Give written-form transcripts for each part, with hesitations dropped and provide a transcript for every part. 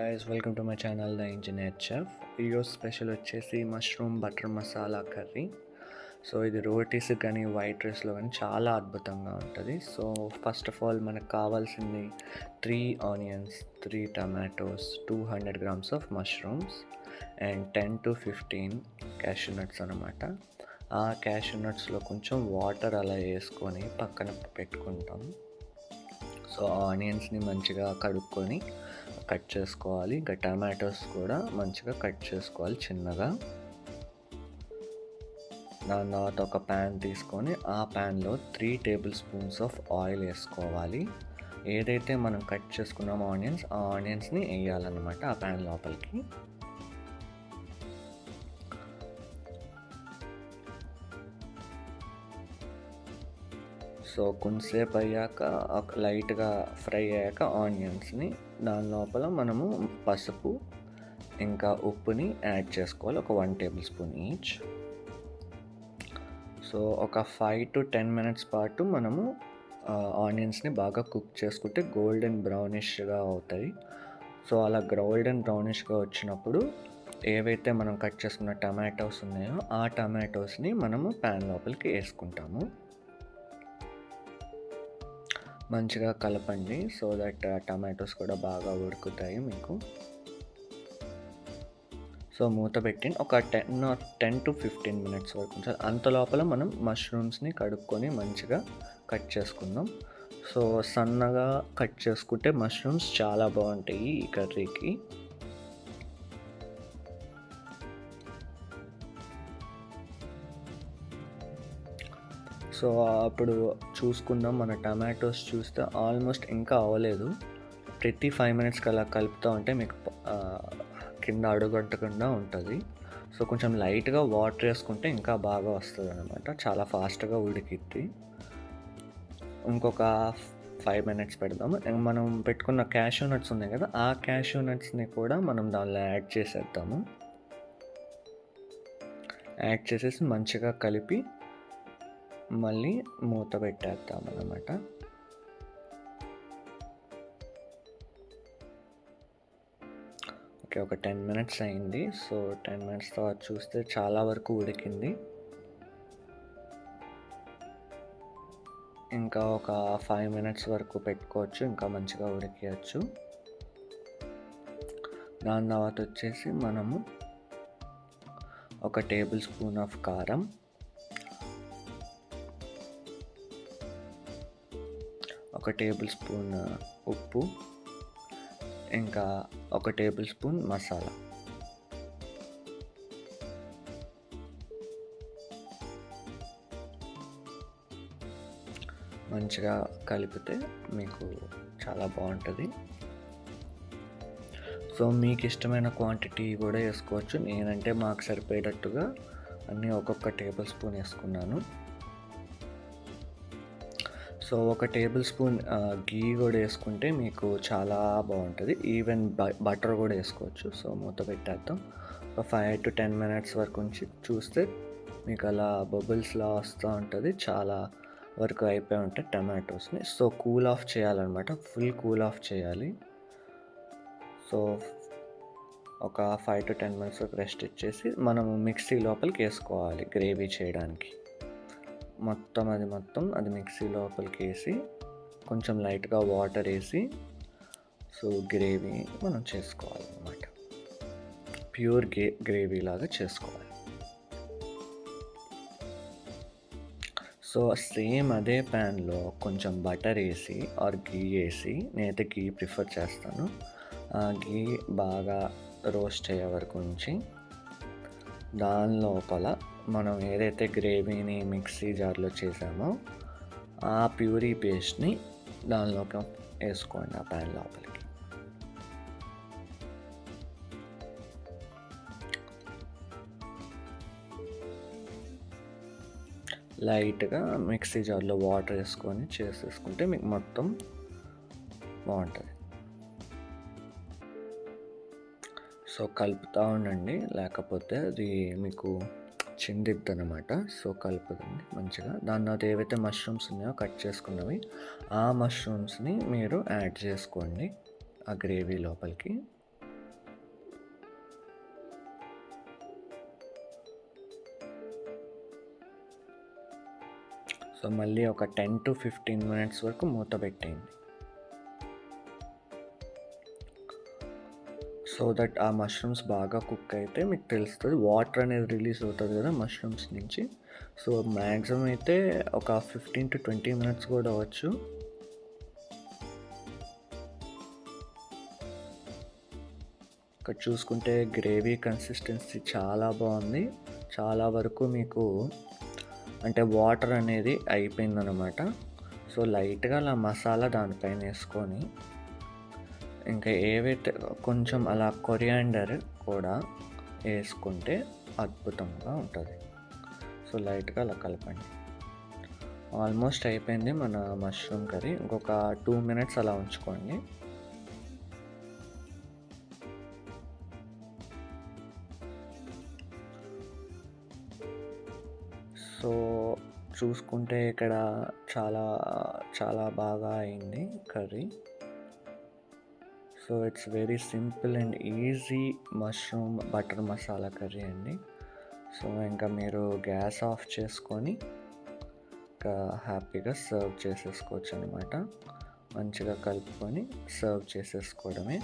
Guys, welcome to my channel the engineer chef. ఈరోజు special వచ్చేసి mushroom butter masala curry. So ఇది రోటీస్ కానీ white రైస్లో కానీ చాలా అద్భుతంగా ఉంటుంది. సో ఫస్ట్ ఆఫ్ ఆల్ మనకు కావాల్సింది 3 onions, 3 tomatoes, 200 grams of mushrooms and 10 to 15 cashew nuts అనమాట. ఆ క్యాష్యూ నట్స్లో కొంచెం వాటర్ అలా వేసుకొని పక్కన పెట్టుకుంటాం. సో ఆనియన్స్ని మంచిగా కడుక్కొని కట్ చేసుకోవాలి. ఇంకా టమాటోస్ కూడా మంచిగా కట్ చేసుకోవాలి చిన్నగా. దాని తర్వాత ఒక ప్యాన్ తీసుకొని ఆ ప్యాన్లో 3 tablespoons ఆఫ్ ఆయిల్ వేసుకోవాలి. ఏదైతే మనం కట్ చేసుకున్నామో ఆ ఆనియన్స్ని వేయాలన్నమాట ఆ ప్యాన్ లోపలికి. సో కొంతసేపు అయ్యాక లైట్గా ఫ్రై అయ్యాక ఆనియన్స్ని దాని లోపల మనము పసుపు ఇంకా ఉప్పుని యాడ్ చేసుకోవాలి, ఒక 1 tablespoon ఈచ్. సో ఒక 5 to 10 minutes పాటు మనము ఆనియన్స్ని బాగా కుక్ చేసుకుంటే గోల్డెన్ బ్రౌనిష్గా అవుతాయి. సో అలా గోల్డెన్ బ్రౌనిష్గా వచ్చినప్పుడు ఏవైతే మనం కట్ చేసుకున్న టమాటోస్ ఉన్నాయో ఆ టమాటోస్ని మనము ప్యాన్ లోపలికి వేసుకుంటాము. మంచిగా కలపండి సో దట్ టమాటోస్ కూడా బాగా ఉడుకుతాయి మీకు. సో మూత పెట్టి ఒక 10 to 15 minutes వరకు ఉంచాలి. అంత లోపల మనం మష్రూమ్స్ని కడుక్కొని మంచిగా కట్ చేసుకుందాం. సో సన్నగా కట్ చేసుకుంటే మష్రూమ్స్ చాలా బాగుంటాయి ఈ కర్రీకి. సో అప్పుడు చూసుకుందాం, మన టమాటోస్ చూస్తే ఆల్మోస్ట్ ఇంకా అవ్వలేదు. ప్రతి 5 minutesకి అలా కలుపుతూ ఉంటే మీకు కింద అడుగంటకుండా ఉంటుంది. సో కొంచెం లైట్గా వాటర్ వేసుకుంటే ఇంకా బాగా వస్తుంది అనమాట, చాలా ఫాస్ట్గా ఉడికిద్ది. ఇంకొక 5 minutes పెడదాము. మనం పెట్టుకున్న క్యాష్యూ నట్స్ ఉన్నాయి కదా, ఆ క్యాష్యూ నట్స్ని కూడా మనం దానిలో యాడ్ చేసేద్దాము. యాడ్ చేసేసి మంచిగా కలిపి మళ్ళీ మూత పెట్టేద్దాం అన్నమాట. ఓకే, ఒక 10 minutes అయింది. సో 10 minutes తర్వాత చూస్తే చాలా వరకు ఉడికింది. ఇంకా ఒక 5 minutes వరకు పెట్టుకోవచ్చు, ఇంకా మంచిగా ఉడికియచ్చు. దాని తర్వాత వచ్చేసి మనము ఒక 1 tablespoon ఆఫ్ కారం, ఒక 1 tablespoon ఉప్పు, ఇంకా ఒక 1 tablespoon మసాలా. మంచిగా కలిపితే మీకు చాలా బాగుంటుంది. సో మీకు ఇష్టమైన క్వాంటిటీ కూడా వేసుకోవచ్చు. నేనంటే మాకు సరిపోయేటట్టుగా అన్నీ ఒక్కొక్క tablespoon వేసుకున్నాను. సో ఒక tablespoon గీ కూడా వేసుకుంటే మీకు చాలా బాగుంటుంది. ఈవెన్ బటర్ కూడా వేసుకోవచ్చు. సో మూత పెట్టేద్దాం. ఒక 5 to 10 minutes వరకు ఉంచి చూస్తే మీకు అలా బబుల్స్లా వస్తూ ఉంటుంది. చాలా వరకు అయిపోయి ఉంటాయి టమాటోస్ని. సో కూల్ ఆఫ్ చేయాలన్నమాట, ఫుల్ కూల్ ఆఫ్ చేయాలి. సో ఒక 5 to 10 minutes వరకు రెస్ట్ ఇచ్చేసి మనము మిక్సీ లోపలికి వేసుకోవాలి గ్రేవీ చేయడానికి. మొత్తం అది మిక్సీ లోపలికి వేసి కొంచెం లైట్గా వాటర్ వేసి సో గ్రేవీ మనం చేసుకోవాలన్నమాట. ప్యూర్ గ్రేవీ లాగా చేసుకోవాలి. సో సేమ్ అదే ప్యాన్లో కొంచెం బటర్ వేసి ఆర్ గీ వేసి, నేనైతే గీ ప్రిఫర్ చేస్తాను. ఆ గీ బాగా రోస్ట్ అయ్యే వరకు ఉంచి దాని లోపల మనం ఏదైతే గ్రేవీని మిక్సీ జార్లో చేసామో ఆ ప్యూరీ పేస్ట్ని దానిలోకి వేసుకోండి ఆ ప్యాన్ లోపలికి. లైట్గా మిక్సీ జార్లో వాటర్ వేసుకొని చేసేసుకుంటే మీకు మొత్తం బాగుంటుంది. సో కలుపుతూ ఉండండి, లేకపోతే అది మీకు చిందిద్ది అనమాట. సో కలుపుదండి మంచిగా. దాని తర్వాత ఏవైతే మష్రూమ్స్ ఉన్నాయో కట్ చేసుకున్నవి ఆ మష్రూమ్స్ని మీరు యాడ్ చేసుకోండి ఆ గ్రేవీ లోపలికి. సో మళ్ళీ ఒక 10 to 15 మినిట్స్ వరకు మూత పెట్టేయండి. సో దట్ ఆ మష్రూమ్స్ బాగా కుక్ అయితే మీకు తెలుస్తుంది, వాటర్ అనేది రిలీజ్ అవుతుంది కదా మష్రూమ్స్ నుంచి. సో మ్యాక్సిమం అయితే ఒక 15 to 20 మినిట్స్ కూడా అవ్వచ్చు. ఇక్కడ చూసుకుంటే గ్రేవీ కన్సిస్టెన్సీ చాలా బాగుంది. చాలా వరకు మీకు అంటే వాటర్ అనేది అయిపోయిందనమాట. సో లైట్గా అలా మసాలా దానిపైన వేసుకొని, ఇంకా ఏవైతే కొంచెం అలా కొరియాండర్ కూడా వేసుకుంటే అద్భుతంగా ఉంటుంది. సో లైట్గా అలా కలపండి. ఆల్మోస్ట్ అయిపోయింది మన మష్రూమ్ కర్రీ. ఇంకొక 2 మినిట్స్ అలా ఉంచుకోండి. సో చూసుకుంటే ఇక్కడ చాలా చాలా బాగా అయింది curry. So it's very simple and easy mushroom butter masala curry అండి. సో ఇంకా మీరు గ్యాస్ ఆఫ్ చేసుకొని ఇంకా హ్యాపీగా సర్వ్ చేసేసుకోవచ్చు అనమాట. మంచిగా కలుపుకొని సర్వ్ చేసేసుకోవడమే.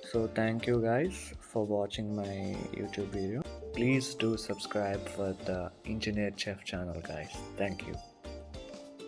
So thank you guys for watching my YouTube video. Please do subscribe for the Engineered Chef channel guys. Thank you.